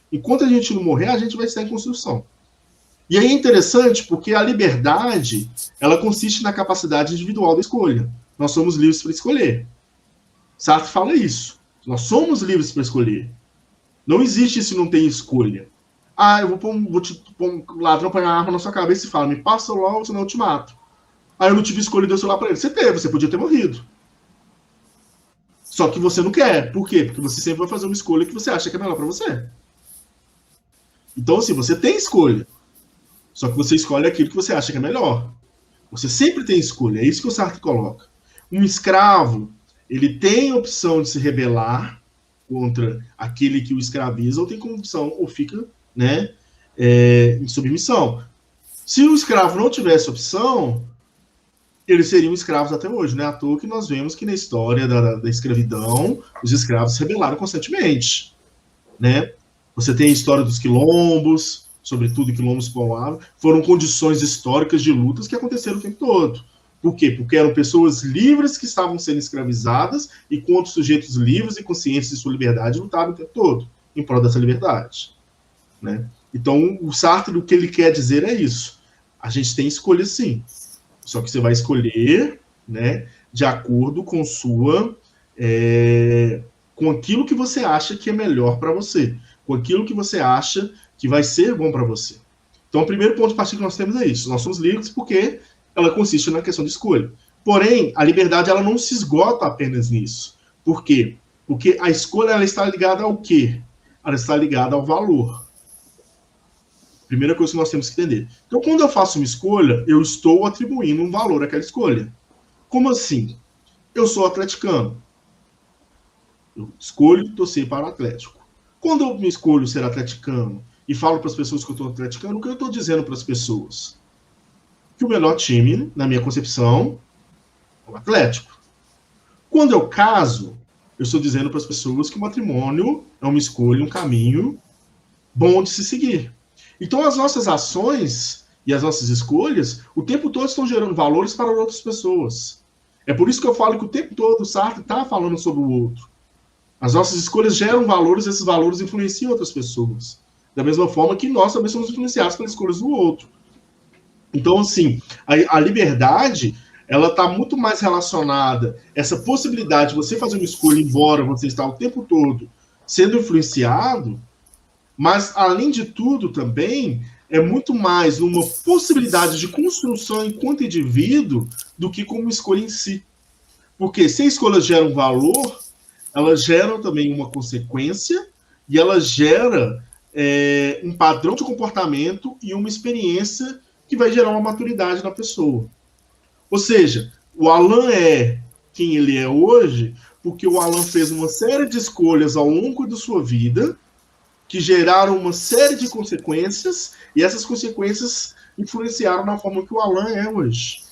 Enquanto a gente não morrer, a gente vai estar em construção. E aí é interessante porque a liberdade, ela consiste na capacidade individual da escolha. Nós somos livres para escolher. Sartre fala isso. Nós somos livres para escolher. Não existe se não tem escolha. Eu vou te pôr um ladrão põe uma arma na sua cabeça e fala, me passa logo, senão eu te mato. Eu não tive escolha e deu o celular para ele. Você teve, você podia ter morrido. Só que você não quer. Por quê? Porque você sempre vai fazer uma escolha que você acha que é melhor para você. Então, assim, você tem escolha. Só que você escolhe aquilo que você acha que é melhor. Você sempre tem escolha. É isso que o Sartre coloca. Um escravo, ele tem a opção de se rebelar contra aquele que o escraviza, ou tem condição, ou fica, né, em submissão. Se o escravo não tivesse opção, eles seriam escravos até hoje. Não é à toa que nós vemos que na história da escravidão, os escravos se rebelaram constantemente. Né? Você tem a história dos quilombos, sobretudo quilombos povoados, foram condições históricas de lutas que aconteceram o tempo todo. Por quê? Porque eram pessoas livres que estavam sendo escravizadas e contra sujeitos livres e conscientes de sua liberdade lutavam o tempo todo em prol dessa liberdade. Né? Então, o Sartre, o que ele quer dizer é isso. A gente tem escolha sim. Só que você vai escolher, né, de acordo com com aquilo que você acha que é melhor para você, com aquilo que você acha que vai ser bom para você. Então, o primeiro ponto de partida que nós temos é isso. Nós somos livres porque ela consiste na questão de escolha. Porém, a liberdade ela não se esgota apenas nisso. Por quê? Porque a escolha ela está ligada ao quê? Ela está ligada ao valor. Primeira coisa que nós temos que entender. Então, quando eu faço uma escolha, eu estou atribuindo um valor àquela escolha. Como assim? Eu sou atleticano. Eu escolho torcer para o Atlético. Quando eu me escolho ser atleticano e falo para as pessoas que eu estou atleticano, o que eu estou dizendo para as pessoas? que o melhor time, na minha concepção, é o Atlético. Quando eu caso, eu estou dizendo para as pessoas que o matrimônio é uma escolha, um caminho bom de se seguir. Então, as nossas ações e as nossas escolhas, o tempo todo estão gerando valores para outras pessoas. É por isso que eu falo que o tempo todo o Sartre está falando sobre o outro. As nossas escolhas geram valores, esses valores influenciam outras pessoas. Da mesma forma que nós também somos influenciados pelas escolhas do outro. Então, assim, a liberdade, ela está muito mais relacionada, essa possibilidade de você fazer uma escolha, embora você está o tempo todo sendo influenciado, mas, além de tudo, também, é muito mais uma possibilidade de construção enquanto indivíduo do que como escolha em si. Porque se a escolha gera um valor, ela gera também uma consequência e ela gera um padrão de comportamento e uma experiência que vai gerar uma maturidade na pessoa. Ou seja, o Alan é quem ele é hoje porque o Alan fez uma série de escolhas ao longo da sua vida que geraram uma série de consequências e essas consequências influenciaram na forma que o Alan é hoje.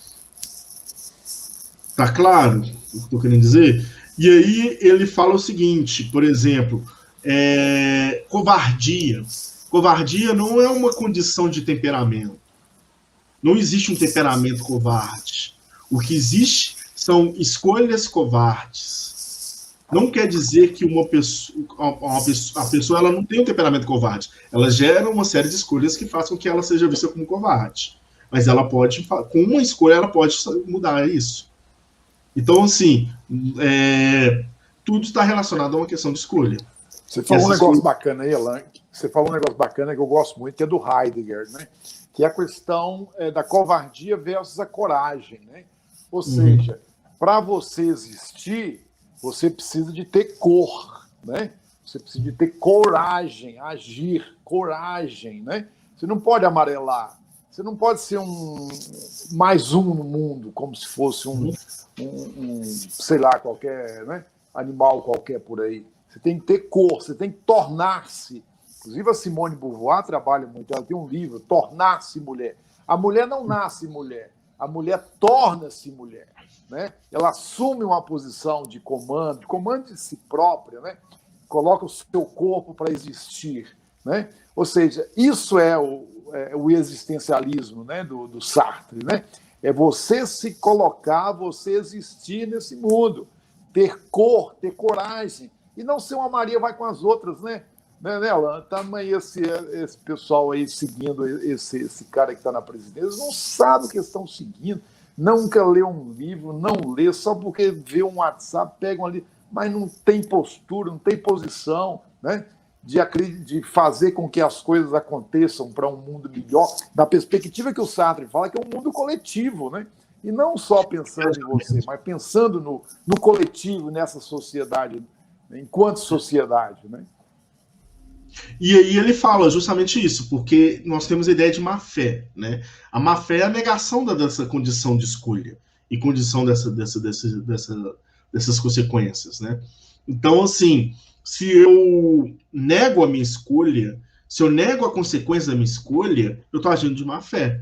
Tá claro o que eu estou querendo dizer? E aí ele fala o seguinte, por exemplo, covardia. Covardia não é uma condição de temperamento. Não existe um temperamento covarde. O que existe são escolhas covardes. Não quer dizer que a pessoa ela não tem um temperamento covarde. Ela gera uma série de escolhas que façam que ela seja vista como covarde. Mas ela pode, com uma escolha, ela pode mudar isso. Então, assim, tudo está relacionado a uma questão de escolha. Você falou um negócio bacana aí, Alan. Você falou um negócio bacana que eu gosto muito, que é do Heidegger, né? Que é a questão da covardia versus a coragem, né? Ou seja, para você existir, você precisa de ter cor, né? Você precisa de ter coragem, agir, coragem, né? Você não pode amarelar, você não pode ser mais um no mundo, como se fosse sei lá, qualquer, né? Animal qualquer por aí. Você tem que ter cor, você tem que tornar-se. Inclusive a Simone de Beauvoir trabalha muito, ela tem um livro, Tornar-se Mulher. A mulher não nasce mulher, a mulher torna-se mulher. Né? Ela assume uma posição de comando de si própria, né? Coloca o seu corpo para existir. Né? Ou seja, isso é o existencialismo, né? do Sartre. Né? É você se colocar, você existir nesse mundo, ter cor, ter coragem, e não ser uma Maria vai com as outras, né? Né, Alan? Também esse pessoal aí seguindo esse cara que está na presidência, eles não sabem o que estão seguindo, nunca lê um livro, não lê, só porque vê um WhatsApp, pegam ali, mas não tem postura, não tem posição, né? De fazer com que as coisas aconteçam para um mundo melhor, da perspectiva que o Sartre fala, que é um mundo coletivo, né? E não só pensando em você, mas pensando no coletivo, nessa sociedade, enquanto sociedade, né? E aí ele fala justamente isso, porque nós temos a ideia de má-fé, né? A má-fé é a negação dessa condição de escolha e condição dessas consequências, né? Então, assim, se eu nego a minha escolha, se eu nego a consequência da minha escolha, eu estou agindo de má-fé.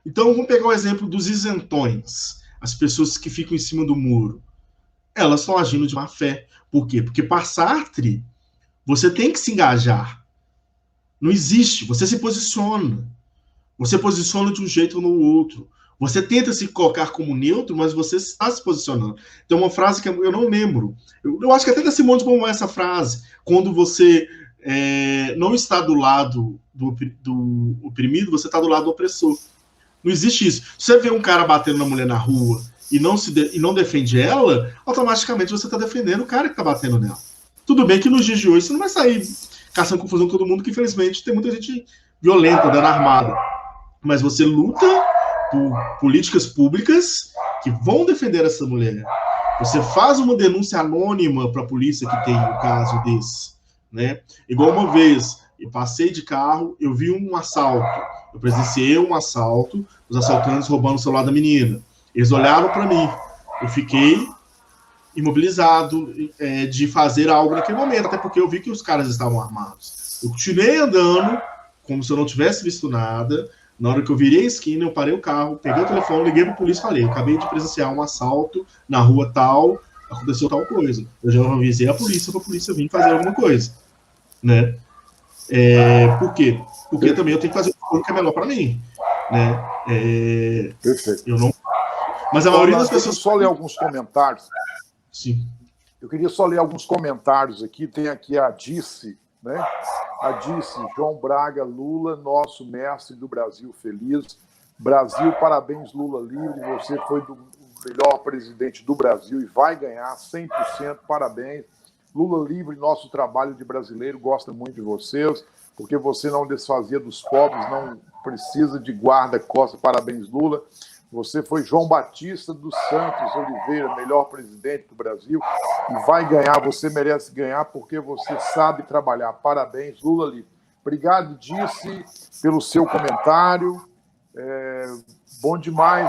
Então, vamos pegar o exemplo dos isentões, as pessoas que ficam em cima do muro. Elas estão agindo de má-fé. Por quê? Porque para Sartre, você tem que se engajar. Não existe. Você se posiciona. Você posiciona de um jeito ou no outro. Você tenta se colocar como neutro, mas você está se posicionando. Tem uma frase que eu não lembro. Eu acho que até da Simone de Beauvoir essa frase. Quando você não está do lado do oprimido, você está do lado do opressor. Não existe isso. Se você vê um cara batendo na mulher na rua e não defende ela, automaticamente você está defendendo o cara que está batendo nela. Tudo bem que nos dias de hoje você não vai sair caçando confusão com todo mundo, que infelizmente tem muita gente violenta, dando armada. Mas você luta por políticas públicas que vão defender essa mulher. Você faz uma denúncia anônima para a polícia que tem um caso desse. Né? Igual uma vez, eu passei de carro, eu vi um assalto. Eu presenciei um assalto, os assaltantes roubando o celular da menina. Eles olharam para mim. Eu fiquei imobilizado de fazer algo naquele momento, até porque eu vi que os caras estavam armados. Eu continuei andando como se eu não tivesse visto nada, Na hora que eu virei a esquina, eu parei o carro, peguei o telefone, liguei para a polícia e falei, eu acabei de presenciar um assalto na rua tal, aconteceu tal coisa. Eu já avisei a polícia para a polícia vir fazer alguma coisa, né? Por quê? Porque também eu tenho que fazer o que é melhor para mim, né? Perfeito. Eu não... Mas a maioria das pessoas... Só ler alguns comentários. Sim. Eu queria só ler alguns comentários aqui. Tem aqui a Dice, né? A Dice, João Braga, Lula, nosso mestre do Brasil feliz. Brasil, parabéns, Lula livre. Você foi o melhor presidente do Brasil e vai ganhar 100%. Parabéns. Lula livre, nosso trabalho de brasileiro, gosta muito de vocês, porque você não desfazia dos pobres, não precisa de guarda-costas. Parabéns, Lula. Você foi João Batista dos Santos Oliveira, melhor presidente do Brasil, e vai ganhar, você merece ganhar, porque você sabe trabalhar. Parabéns, Lula livre. Obrigado, Dice, pelo seu comentário. Bom demais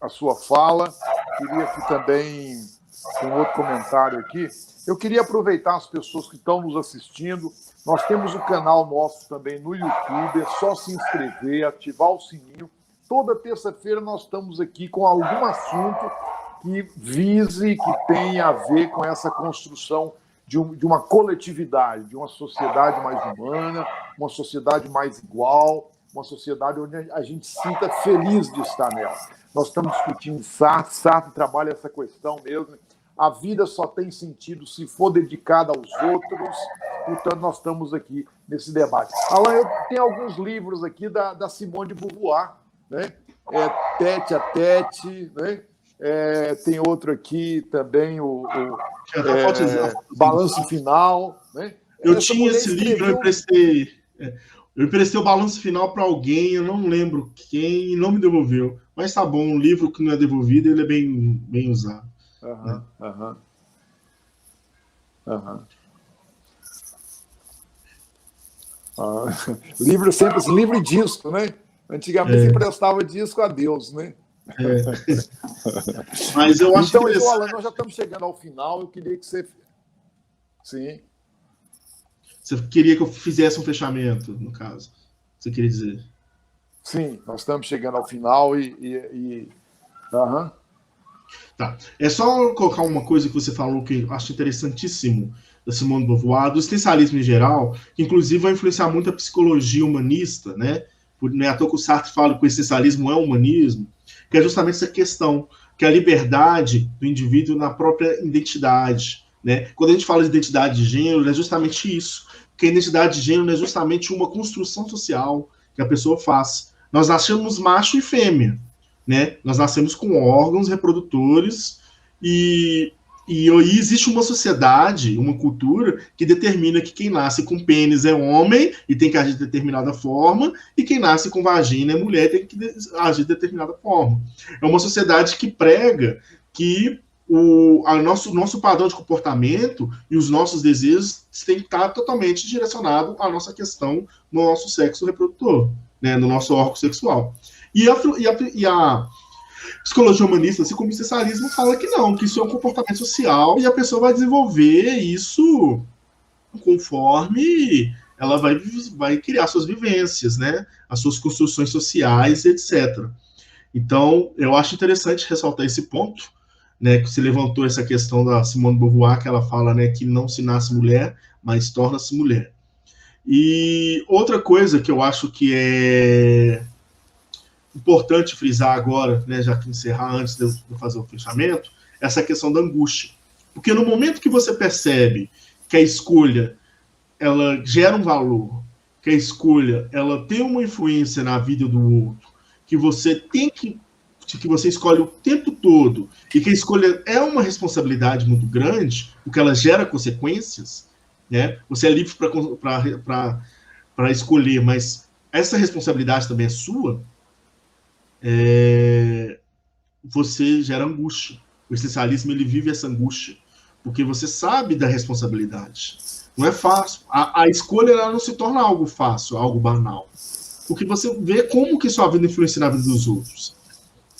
a sua fala. Queria aqui também um outro comentário aqui. Eu queria aproveitar as pessoas que estão nos assistindo. Nós temos o canal nosso também no YouTube, é só se inscrever, ativar o sininho. Toda terça-feira nós estamos aqui com algum assunto que vise, que tenha a ver com essa construção de uma coletividade, de uma sociedade mais humana, uma sociedade mais igual, uma sociedade onde a gente se sinta feliz de estar nela. Nós estamos discutindo Sartre, Sartre trabalha essa questão mesmo. A vida só tem sentido se for dedicada aos outros, portanto, nós estamos aqui nesse debate. Alain, eu tenho alguns livros aqui da Simone de Beauvoir, né? Tete a Tete, né? Tem outro aqui também, Balanço Final. Né? Eu tinha esse livro, eu emprestei o Balanço Final para alguém, eu não lembro quem, e não me devolveu. Mas tá bom, um livro que não é devolvido, ele é bem usado. Livro sempre assim, livro e disco, né? Antigamente se emprestava disco a Deus, né? Mas eu acho então, Alan, nós já estamos chegando ao final. Eu queria que você... Sim. Você queria que eu fizesse um fechamento, no caso. Você queria dizer? Sim, nós estamos chegando ao final Tá. É só colocar uma coisa que você falou que eu acho interessantíssimo da Simone de Beauvoir, do existencialismo em geral, que inclusive vai influenciar muito a psicologia humanista, né? Não é à toa que o Sartre fala que o existencialismo é humanismo, que é justamente essa questão, que é a liberdade do indivíduo na própria identidade, né? Quando a gente fala de identidade de gênero, é justamente isso, que a identidade de gênero é justamente uma construção social que a pessoa faz. Nós nascemos macho e fêmea, né? Nós nascemos com órgãos reprodutores e existe uma sociedade, uma cultura que determina que quem nasce com pênis é homem e tem que agir de determinada forma, e quem nasce com vagina é mulher e tem que agir de determinada forma. É uma sociedade que prega que o nosso padrão de comportamento e os nossos desejos têm que estar totalmente direcionados à nossa questão no nosso sexo reprodutor, né, no nosso órgão sexual. E a psicologia humanista, assim como o existencialismo, fala que não, que isso é um comportamento social e a pessoa vai desenvolver isso conforme ela vai criar suas vivências, né? As suas construções sociais, etc. Então, eu acho interessante ressaltar esse ponto, né, que você levantou essa questão da Simone de Beauvoir, que ela fala, né, que não se nasce mulher, mas torna-se mulher. E outra coisa que eu acho que é importante frisar agora, né, já que encerrar antes de eu fazer o fechamento, essa questão da angústia. Porque no momento que você percebe que a escolha ela gera um valor, que a escolha ela tem uma influência na vida do outro, que você escolhe o tempo todo, e que a escolha é uma responsabilidade muito grande, porque ela gera consequências, né? Você é livre para escolher, mas essa responsabilidade também é sua. Você gera angústia. O existencialismo ele vive essa angústia, porque você sabe da responsabilidade. Não é fácil. A escolha ela não se torna algo fácil, algo banal, porque você vê como que sua vida influencia na vida dos outros.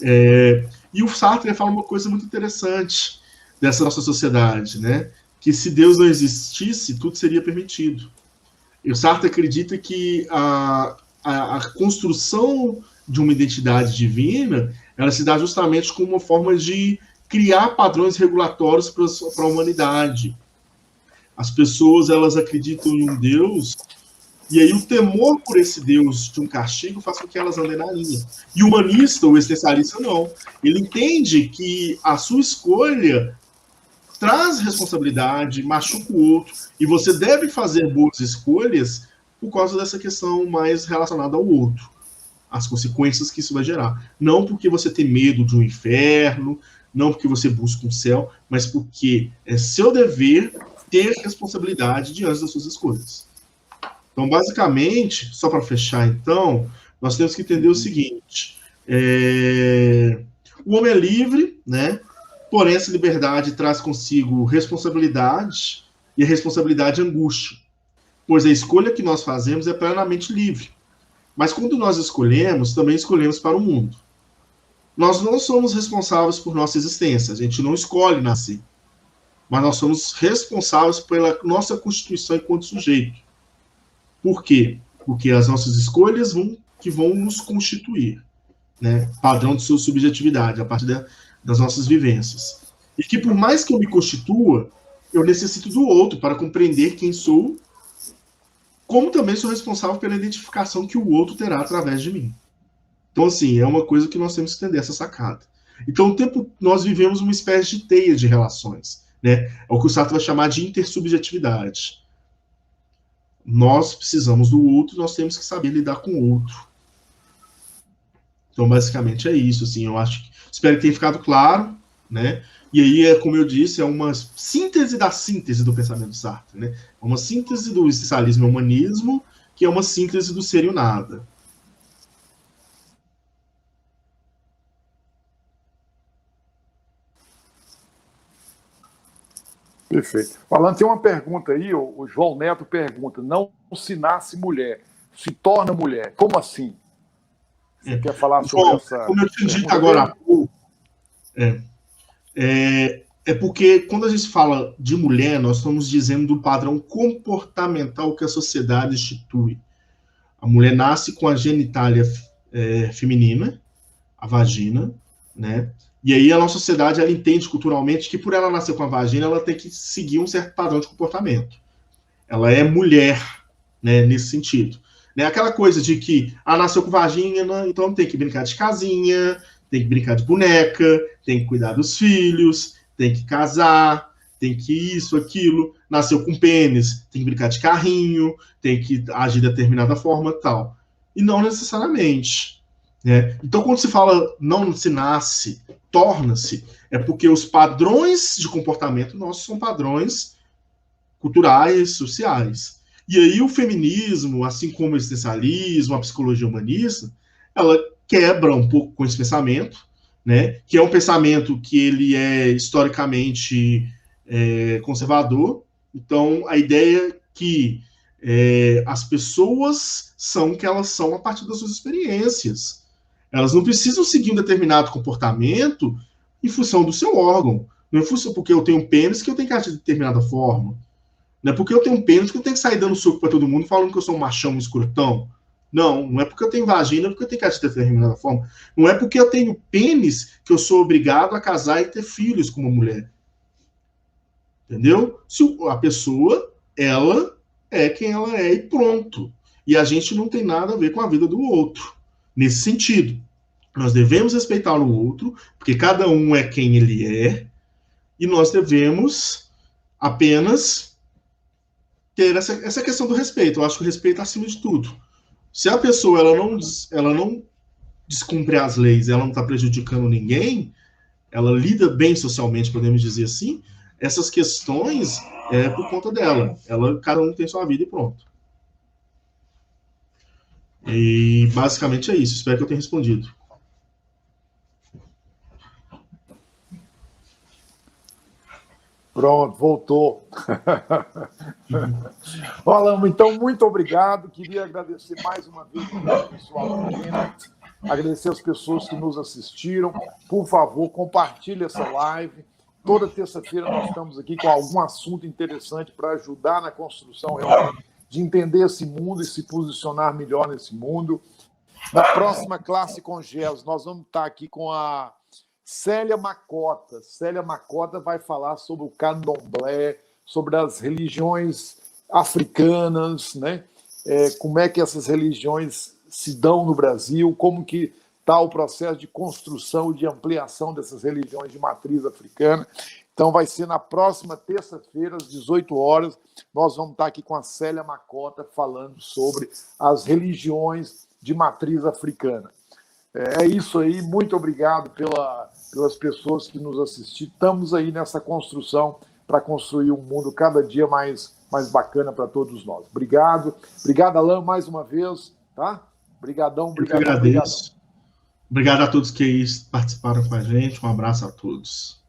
E o Sartre fala uma coisa muito interessante dessa nossa sociedade, né? Que se Deus não existisse, tudo seria permitido. E o Sartre acredita que a construção de uma identidade divina, ela se dá justamente como uma forma de criar padrões regulatórios para a humanidade. As pessoas, elas acreditam em um Deus, e aí o temor por esse Deus de um castigo faz com que elas andem na linha. E o humanista, o existencialista, não. Ele entende que a sua escolha traz responsabilidade, machuca o outro, e você deve fazer boas escolhas por causa dessa questão mais relacionada ao outro, as consequências que isso vai gerar. Não porque você tem medo de um inferno, não porque você busca um céu, mas porque é seu dever ter responsabilidade diante das suas escolhas. Então, basicamente, só para fechar, então, nós temos que entender o seguinte: o homem é livre, né? Porém, essa liberdade traz consigo responsabilidade, e a responsabilidade é angústia, pois a escolha que nós fazemos é plenamente livre. Mas quando nós escolhemos, também escolhemos para o mundo. Nós não somos responsáveis por nossa existência, a gente não escolhe nascer, mas nós somos responsáveis pela nossa constituição enquanto sujeito. Por quê? Porque as nossas escolhas vão nos constituir, né? Padrão de sua subjetividade, a partir das nossas vivências. E que por mais que eu me constitua, eu necessito do outro para compreender quem sou, como também sou responsável pela identificação que o outro terá através de mim. Então, assim, é uma coisa que nós temos que entender, essa sacada. Então, nós vivemos uma espécie de teia de relações, né? É o que o Sartre vai chamar de intersubjetividade. Nós precisamos do outro, nós temos que saber lidar com o outro. Então, basicamente é isso, assim, eu acho que, espero que tenha ficado claro, né? E aí, como eu disse, é uma síntese da síntese do pensamento do Sartre, né? É uma síntese do existencialismo e humanismo, que é uma síntese do ser e o nada. Perfeito. Falando, tem uma pergunta aí, o João Neto pergunta: não se nasce mulher, se torna mulher. Como assim? Você quer falar sobre João, essa... como eu te disse agora há pouco, é porque quando a gente fala de mulher, nós estamos dizendo do padrão comportamental que a sociedade institui. A mulher nasce com a genitália feminina, a vagina, né? E aí a nossa sociedade, ela entende culturalmente que por ela nascer com a vagina, ela tem que seguir um certo padrão de comportamento. Ela é mulher, né, nesse sentido. Né? Aquela coisa de que nasceu com vagina, então tem que brincar de casinha, tem que brincar de boneca, tem que cuidar dos filhos, tem que casar, tem que isso, aquilo. Nasceu com pênis, tem que brincar de carrinho, tem que agir de determinada forma e tal. E não necessariamente. Né? Então, quando se fala não se nasce, torna-se, é porque os padrões de comportamento nossos são padrões culturais, sociais. E aí o feminismo, assim como o existencialismo, a psicologia humanista, ela quebra um pouco com esse pensamento, né? Que é um pensamento que ele é historicamente conservador. Então, a ideia é que as pessoas são o que elas são a partir das suas experiências. Elas não precisam seguir um determinado comportamento em função do seu órgão. Não é função porque eu tenho um pênis que eu tenho que agir de determinada forma. Não é porque eu tenho um pênis que eu tenho que sair dando soco para todo mundo falando que eu sou um machão, um escrotão. Não é porque eu tenho vagina que eu tenho que agir de determinada forma. Não é porque eu tenho pênis que eu sou obrigado a casar e ter filhos com uma mulher. Entendeu? Se a pessoa, ela é quem ela é e pronto. E a gente não tem nada a ver com a vida do outro. Nesse sentido, nós devemos respeitar o outro, porque cada um é quem ele é, e nós devemos apenas ter essa questão do respeito. Eu acho que o respeito é acima de tudo. Se a pessoa ela não descumpre as leis, ela não está prejudicando ninguém, ela lida bem socialmente, podemos dizer assim, essas questões é por conta dela. Cada um tem sua vida e pronto. E basicamente é isso. Espero que eu tenha respondido. Pronto, voltou. Rolando, então, muito obrigado. Queria agradecer mais uma vez ao pessoal do Kenneth, agradecer as pessoas que nos assistiram. Por favor, compartilhe essa live. Toda terça-feira nós estamos aqui com algum assunto interessante para ajudar na construção realmente de entender esse mundo e se posicionar melhor nesse mundo. Na próxima classe Congelos, nós vamos estar aqui com a Célia Macota. Célia Macota vai falar sobre o candomblé, sobre as religiões africanas, né? Como é que essas religiões se dão no Brasil, como que está o processo de construção e de ampliação dessas religiões de matriz africana. Então, vai ser na próxima terça-feira, às 18 horas, nós vamos estar aqui com a Célia Macota falando sobre as religiões de matriz africana. É isso aí, muito obrigado pelas pessoas que nos assistiram. Estamos aí nessa construção para construir um mundo cada dia mais bacana para todos nós. Obrigado. Obrigado, Alain, mais uma vez. Tá? Obrigadão. Eu que agradeço. Obrigado a todos que participaram com a gente. Um abraço a todos.